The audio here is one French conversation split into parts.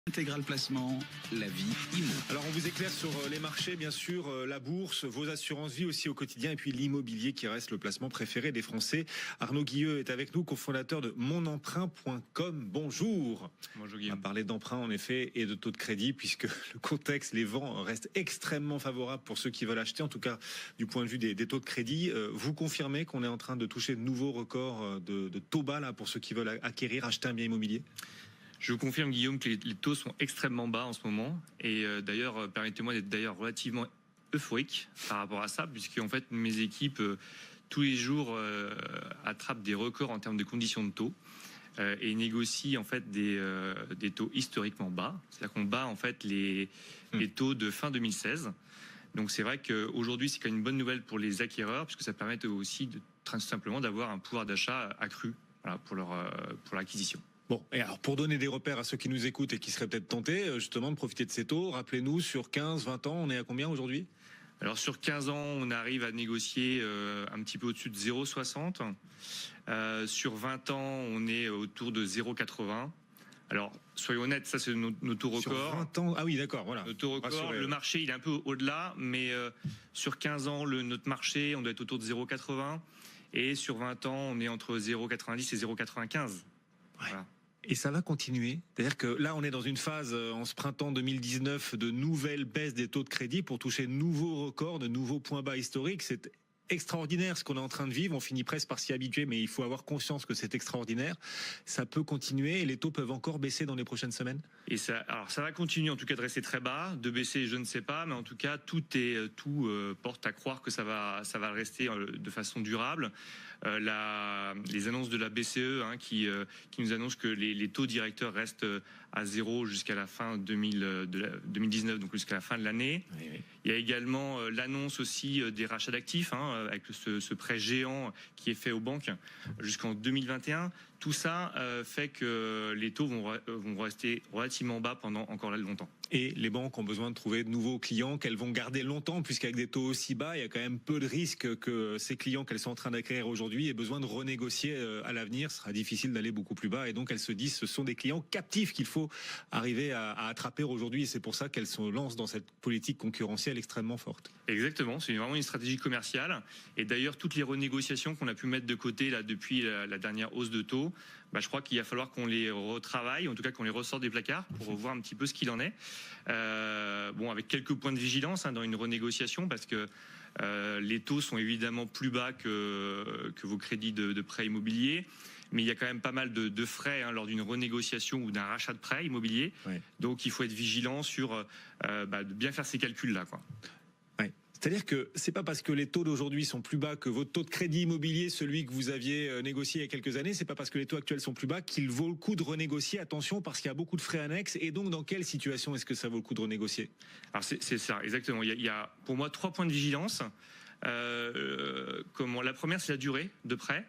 Intégral Placement, la vie IMO. Alors on vous éclaire sur les marchés, bien sûr, la bourse, vos assurances vie aussi au quotidien et puis l'immobilier qui reste le placement préféré des Français. Arnaud Guilleux est avec nous, cofondateur de monemprunt.com. Bonjour. Bonjour Guillaume. On va parler d'emprunt en effet et de taux de crédit puisque le contexte, les vents restent extrêmement favorables pour ceux qui veulent acheter, en tout cas du point de vue des taux de crédit. Vous confirmez qu'on est en train de toucher de nouveaux records de taux bas là, pour ceux qui veulent acquérir, acheter un bien immobilier? Je vous confirme, Guillaume, que les taux sont extrêmement bas en ce moment. Et d'ailleurs, permettez-moi d'être d'ailleurs relativement euphorique par rapport à ça, puisque en fait, mes équipes, tous les jours, attrapent des records en termes de conditions de taux et négocient en fait des taux historiquement bas. C'est-à-dire qu'on bat en fait les taux de fin 2016. Donc c'est vrai qu'aujourd'hui, c'est quand même une bonne nouvelle pour les acquéreurs, puisque ça permet aussi tout simplement d'avoir un pouvoir d'achat accru, voilà, pour l'acquisition. Bon, et alors pour donner des repères à ceux qui nous écoutent et qui seraient peut-être tentés justement de profiter de ces taux, rappelez-nous, sur 15, 20 ans, on est à combien aujourd'hui? Alors sur 15 ans, on arrive à négocier un petit peu au-dessus de 0,60. Sur 20 ans, on est autour de 0,80. Alors, soyons honnêtes, ça c'est nos taux records. Sur 20 ans, ah oui, d'accord, voilà. Nos taux records, le marché il est un peu au-delà, mais sur 15 ans, notre marché, on doit être autour de 0,80. Et sur 20 ans, on est entre 0,90 et 0,95. Ouais. Voilà. Et ça va continuer. C'est-à-dire que là, on est dans une phase, en ce printemps 2019, de nouvelles baisses des taux de crédit pour toucher de nouveaux records, de nouveaux points bas historiques. C'est extraordinaire ce qu'on est en train de vivre. On finit presque par s'y habituer, mais il faut avoir conscience que c'est extraordinaire. Ça peut continuer et les taux peuvent encore baisser dans les prochaines semaines. Et ça va continuer en tout cas de rester très bas, de baisser, je ne sais pas, mais en tout cas tout porte à croire que ça va rester de façon durable. Les annonces de la BCE qui nous annoncent que les taux directeurs restent à zéro jusqu'à la fin 2019, donc jusqu'à la fin de l'année. Oui, oui. Il y a également l'annonce aussi des rachats d'actifs, avec ce prêt géant qui est fait aux banques jusqu'en 2021. Tout ça fait que les taux vont rester relativement bas pendant encore longtemps. Et les banques ont besoin de trouver de nouveaux clients qu'elles vont garder longtemps, puisqu'avec des taux aussi bas, il y a quand même peu de risques que ces clients qu'elles sont en train d'acquérir aujourd'hui aient besoin de renégocier à l'avenir. Ce sera difficile d'aller beaucoup plus bas. Et donc elles se disent ce sont des clients captifs qu'il faut arriver à attraper aujourd'hui. Et c'est pour ça qu'elles se lancent dans cette politique concurrentielle extrêmement forte. Exactement, c'est vraiment une stratégie commerciale. Et d'ailleurs, toutes les renégociations qu'on a pu mettre de côté là depuis la dernière hausse de taux, je crois qu'il va falloir qu'on les retravaille, en tout cas qu'on les ressorte des placards pour voir un petit peu ce qu'il en est. Avec quelques points de vigilance dans une renégociation, parce que les taux sont évidemment plus bas que vos crédits de prêt immobilier. Mais il y a quand même pas mal de frais lors d'une renégociation ou d'un rachat de prêt immobilier. Ouais. Donc il faut être vigilant sur de bien faire ces calculs-là, quoi. Ouais. C'est-à-dire que c'est pas parce que les taux d'aujourd'hui sont plus bas que votre taux de crédit immobilier, celui que vous aviez négocié il y a quelques années, c'est pas parce que les taux actuels sont plus bas qu'il vaut le coup de renégocier. Attention, parce qu'il y a beaucoup de frais annexes. Et donc, dans quelle situation est-ce que ça vaut le coup de renégocier? Alors c'est ça, exactement. Il y a pour moi 3 points de vigilance. La première, c'est la durée de prêt.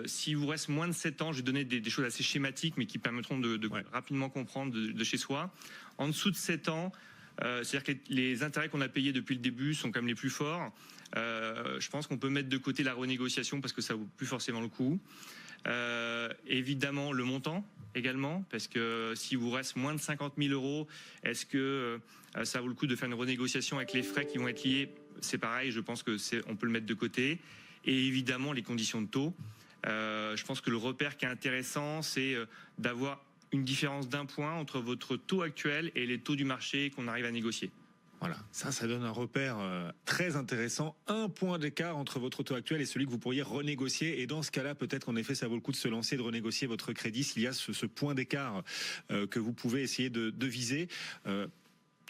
S'il vous reste moins de 7 ans, je vais donner des choses assez schématiques, mais qui permettront de rapidement comprendre de chez soi. En dessous de 7 ans, c'est-à-dire que les intérêts qu'on a payés depuis le début sont quand même les plus forts. Je pense qu'on peut mettre de côté la renégociation parce que ça vaut plus forcément le coup. Évidemment, le montant également, parce que si vous reste moins de 50 000 euros, est-ce que ça vaut le coup de faire une renégociation avec les frais qui vont être liés? C'est pareil, je pense que on peut le mettre de côté. Et évidemment, les conditions de taux. Je pense que le repère qui est intéressant, c'est d'avoir une différence d'1 point entre votre taux actuel et les taux du marché qu'on arrive à négocier. Voilà, ça donne un repère très intéressant. 1 point d'écart entre votre taux actuel et celui que vous pourriez renégocier. Et dans ce cas-là, peut-être en effet, ça vaut le coup de se lancer, de renégocier votre crédit s'il y a ce point d'écart que vous pouvez essayer de viser.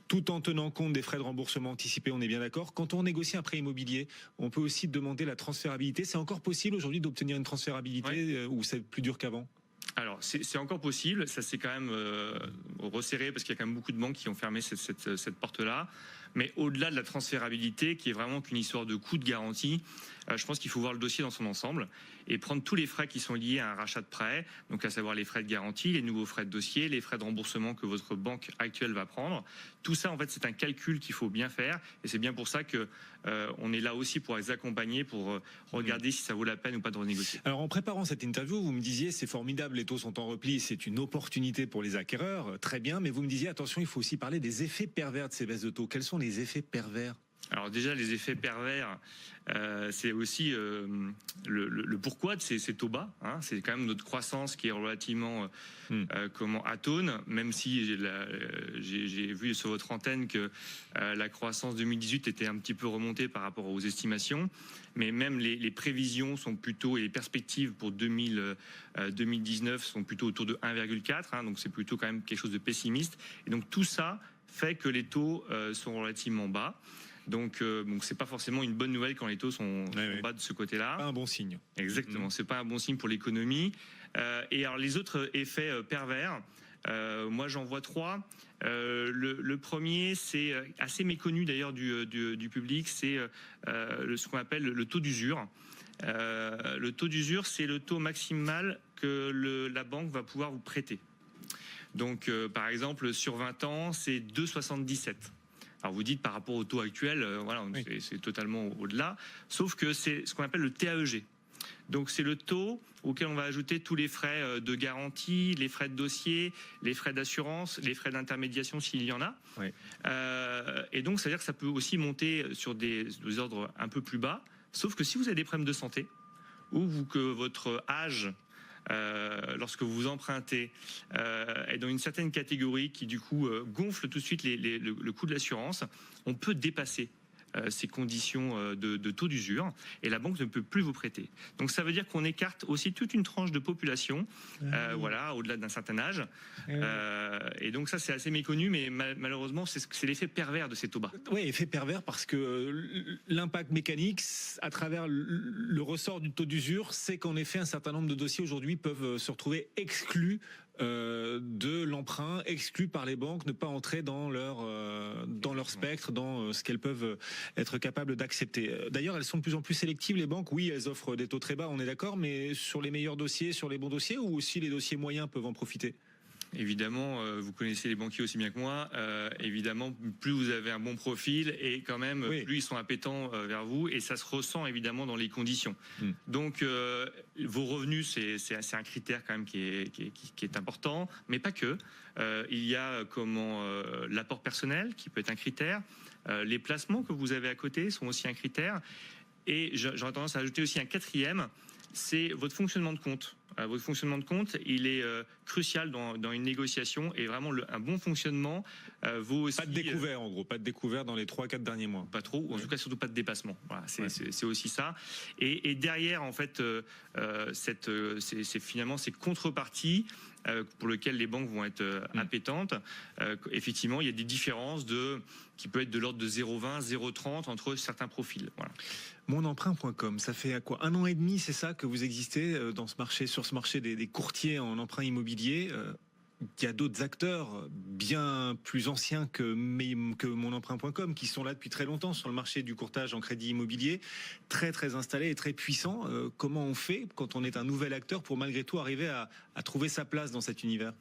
Tout en tenant compte des frais de remboursement anticipés, on est bien d'accord. Quand on négocie un prêt immobilier, on peut aussi demander la transférabilité. C'est encore possible aujourd'hui d'obtenir une transférabilité ou c'est plus dur qu'avant? Alors, c'est encore possible. Ça s'est quand même resserré parce qu'il y a quand même beaucoup de banques qui ont fermé cette porte-là. Mais au-delà de la transférabilité, qui est vraiment qu'une histoire de coût de garantie, je pense qu'il faut voir le dossier dans son ensemble et prendre tous les frais qui sont liés à un rachat de prêt, donc à savoir les frais de garantie, les nouveaux frais de dossier, les frais de remboursement que votre banque actuelle va prendre. Tout ça, en fait, c'est un calcul qu'il faut bien faire et c'est bien pour ça que on est là aussi pour les accompagner, pour regarder si ça vaut la peine ou pas de renégocier. Alors en préparant cette interview, vous me disiez c'est formidable, les taux sont en repli, c'est une opportunité pour les acquéreurs, très bien, mais vous me disiez attention, il faut aussi parler des effets pervers de ces baisses de taux. Quels sont les effets pervers ? Alors déjà, les effets pervers, c'est aussi le pourquoi de ces taux bas. Hein. C'est quand même notre croissance qui est relativement atone, même si j'ai vu sur votre antenne que la croissance 2018 était un petit peu remontée par rapport aux estimations. Mais même les prévisions sont plutôt, et les perspectives pour 2019 sont plutôt autour de 1,4. Hein, donc c'est plutôt quand même quelque chose de pessimiste. Et donc tout ça fait que les taux sont relativement bas. Donc c'est pas forcément une bonne nouvelle quand les taux sont bas de ce côté-là. Pas un bon signe. Exactement, c'est pas un bon signe pour l'économie. Et alors les autres effets pervers, moi j'en vois 3. Le premier, c'est assez méconnu d'ailleurs du public, c'est ce qu'on appelle le taux d'usure. Le taux d'usure, c'est le taux maximal que la banque va pouvoir vous prêter. Donc par exemple sur 20 ans, c'est 2,77. Alors vous dites par rapport au taux actuel, c'est totalement au-delà, sauf que c'est ce qu'on appelle le TAEG. Donc c'est le taux auquel on va ajouter tous les frais de garantie, les frais de dossier, les frais d'assurance, les frais d'intermédiation s'il y en a. Oui. Et donc ça veut dire que ça peut aussi monter sur des ordres un peu plus bas, sauf que si vous avez des problèmes de santé ou que votre âge lorsque vous empruntez est dans une certaine catégorie qui du coup gonfle tout de suite le coût de l'assurance, on peut dépasser ces conditions de taux d'usure et la banque ne peut plus vous prêter. Donc ça veut dire qu'on écarte aussi toute une tranche de population, au-delà d'un certain âge. Et donc ça c'est assez méconnu, mais malheureusement c'est l'effet pervers de ces taux bas. Oui, effet pervers parce que l'impact mécanique à travers le ressort du taux d'usure, c'est qu'en effet un certain nombre de dossiers aujourd'hui peuvent se retrouver exclus de l'emprunt, exclus par les banques, ne pas entrer dans leur spectre, dans ce qu'elles peuvent être capables d'accepter. D'ailleurs, elles sont de plus en plus sélectives, les banques. Oui, elles offrent des taux très bas, on est d'accord, mais sur les meilleurs dossiers, sur les bons dossiers, ou aussi les dossiers moyens peuvent en profiter ? Évidemment, vous connaissez les banquiers aussi bien que moi. Évidemment, plus vous avez un bon profil et quand même, plus ils sont appétents vers vous et ça se ressent évidemment dans les conditions. Donc, vos revenus, c'est un critère quand même qui est important, mais pas que. Il y a l'apport personnel qui peut être un critère. Les placements que vous avez à côté sont aussi un critère. Et j'aurais tendance à ajouter aussi un quatrième, c'est votre fonctionnement de compte. Votre fonctionnement de compte, il est crucial dans une négociation et vraiment un bon fonctionnement vaut aussi... Pas de découvert en gros, pas de découvert dans les 3-4 derniers mois. Pas trop, ou en tout cas surtout pas de dépassement. Voilà, c'est aussi ça. Et derrière, en fait, c'est finalement ces contreparties pour lesquelles les banques vont être appétentes. Effectivement, il y a des différences qui peuvent être de l'ordre de 0,20, 0,30 entre certains profils. Voilà. Monemprunt.com, ça fait quoi, 1 an et demi, c'est ça que vous existez sur ce marché des courtiers en emprunt immobilier. Il y a d'autres acteurs bien plus anciens que Monemprunt.com qui sont là depuis très longtemps sur le marché du courtage en crédit immobilier, très très installés et très puissants. Comment on fait quand on est un nouvel acteur pour malgré tout arriver à trouver sa place dans cet univers ?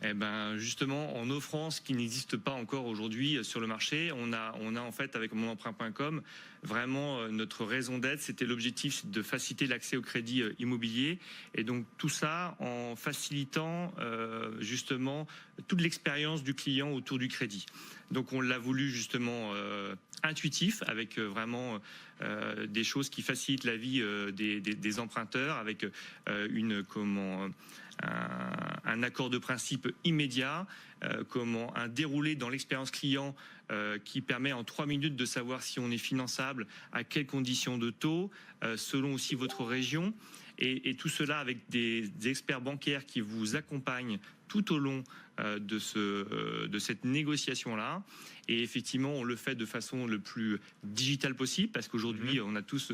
Eh ben justement, en offrant ce qui n'existe pas encore aujourd'hui sur le marché, on a en fait avec monemprunt.com vraiment notre raison d'être, c'était l'objectif de faciliter l'accès au crédit immobilier et donc tout ça en facilitant justement toute l'expérience du client autour du crédit. Donc on l'a voulu justement intuitif avec vraiment des choses qui facilitent la vie des emprunteurs avec un accord de principe immédiat, un déroulé dans l'expérience client qui permet en 3 minutes de savoir si on est finançable, à quelles conditions de taux, selon aussi votre région. Et tout cela avec des experts bancaires qui vous accompagnent tout au long de cette négociation-là. Et effectivement, on le fait de façon le plus digitale possible parce qu'aujourd'hui, on a tous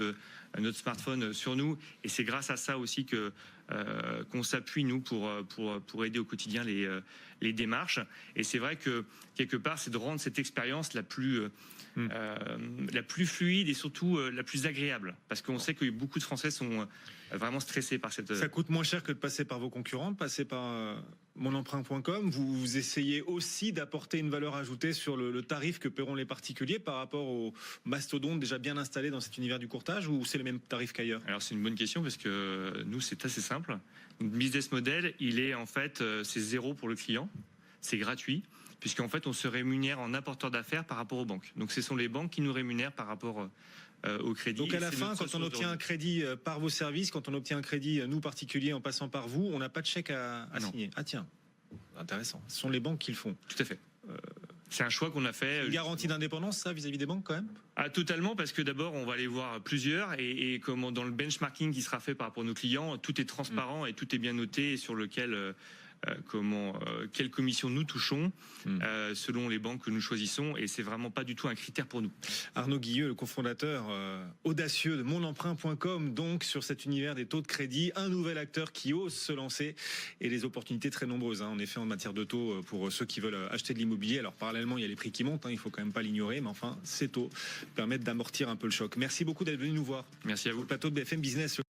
notre smartphone sur nous. Et c'est grâce à ça aussi qu'on s'appuie, nous, pour aider au quotidien les démarches. Et c'est vrai que, quelque part, c'est de rendre cette expérience la plus fluide et surtout la plus agréable. Parce qu'on sait que beaucoup de Français sont vraiment stressés par cette... Ça coûte moins cher que de passer par vos concurrents, de passer par monemprunt.com. Vous essayez aussi d'apporter une valeur ajoutée sur le tarif que paieront les particuliers par rapport aux mastodontes déjà bien installés dans cet univers du courtage, ou c'est le même tarif qu'ailleurs? Alors c'est une bonne question parce que nous, c'est assez simple. Notre business model, il est en fait, c'est 0 pour le client, c'est gratuit, puisqu'en fait, on se rémunère en apporteur d'affaires par rapport aux banques. Donc ce sont les banques qui nous rémunèrent par rapport au crédit. Donc à la fin, quand on obtient un crédit par vos services, quand on obtient un crédit, nous particuliers, en passant par vous, on n'a pas de chèque à signer. Ah tiens, intéressant. Ce sont les banques qui le font. Tout à fait. C'est un choix qu'on a fait. Une garantie d'indépendance, ça, vis-à-vis des banques, quand même? Ah, totalement, parce que d'abord, on va aller voir plusieurs, et comment dans le benchmarking qui sera fait par rapport à nos clients, tout est transparent et tout est bien noté sur lequel... quelle commission nous touchons selon les banques que nous choisissons, et c'est vraiment pas du tout un critère pour nous. Arnaud Guilleux, le cofondateur audacieux de monemprunt.com, donc sur cet univers des taux de crédit, un nouvel acteur qui ose se lancer, et les opportunités très nombreuses, en effet, en matière de taux pour ceux qui veulent acheter de l'immobilier. Alors parallèlement, il y a les prix qui montent, il faut quand même pas l'ignorer, mais enfin, ces taux permettent d'amortir un peu le choc. Merci beaucoup d'être venu nous voir. Merci à vous. Sur le plateau de BFM Business.